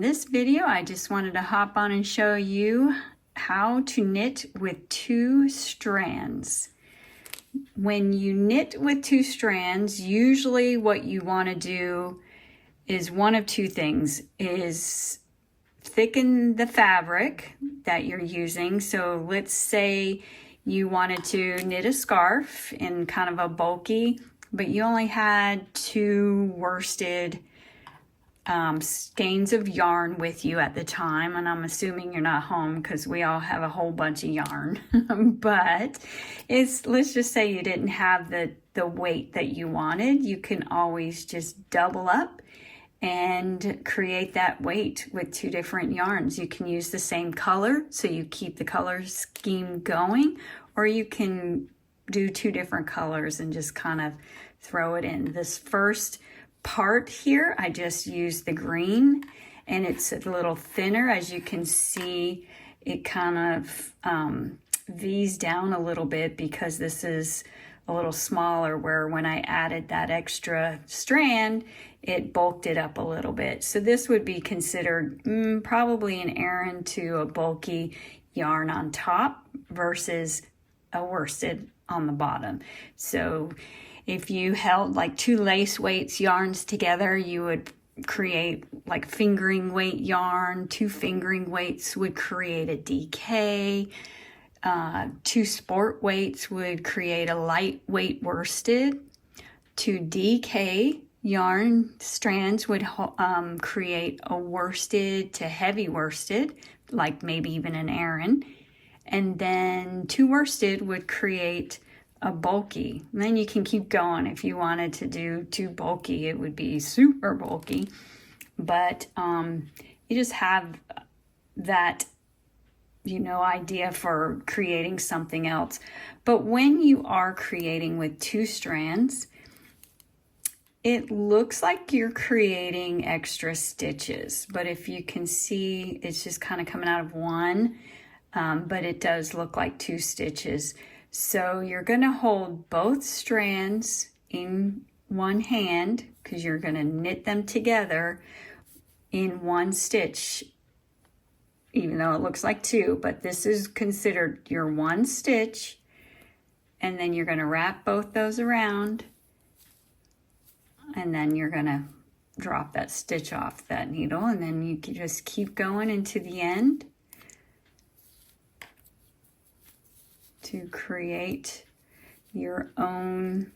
this video, I just wanted to hop on and show you how to knit with 2 strands. When you knit with 2 strands, usually what you want to do is one of 2 things, is thicken the fabric that you're using. So let's say you wanted to knit a scarf in kind of a bulky, but you only had 2 worsted skeins of yarn with you at the time, and I'm assuming you're not home because we all have a whole bunch of yarn. But let's just say you didn't have the weight that you wanted. You can always just double up and create that weight with 2 different yarns. You can use the same color, so you keep the color scheme going, or you can do 2 different colors and just kind of throw it in. This first part here, I just used the green, and it's a little thinner. As you can see, it kind of V's down a little bit because this is a little smaller, where when I added that extra strand, it bulked it up a little bit. So this would be considered probably an Aran to a bulky yarn on top versus a worsted on the bottom. So if you held like 2 lace weights yarns together, you would create like fingering weight yarn. 2 fingering weights would create a DK. 2 sport weights would create a lightweight worsted. 2 DK yarn strands would create a worsted to heavy worsted, like maybe even an Aran. And then 2 worsted would create a bulky. And then you can keep going. If you wanted to do 2 bulky, it would be super bulky. But you just have that, idea for creating something else. But when you are creating with 2 strands, it looks like you're creating extra stitches. But if you can see, it's just kind of coming out of one, but it does look like 2 stitches. So you're going to hold both strands in one hand, because you're going to knit them together in 1 stitch, even though it looks like 2, but this is considered your 1 stitch. And then you're going to wrap both those around, and then you're going to drop that stitch off that needle, and then you can just keep going into the end to create your own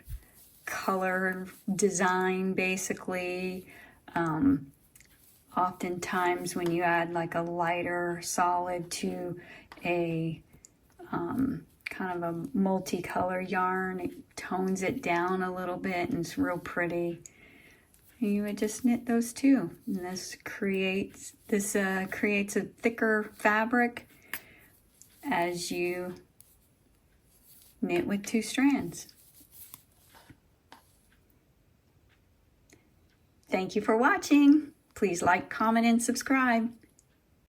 color design, basically. Oftentimes when you add like a lighter solid to a kind of a multicolor yarn, it tones it down a little bit and it's real pretty. And you would just knit those 2, and this creates a thicker fabric as you knit with 2 strands. Thank you for watching. Please like, comment, and subscribe.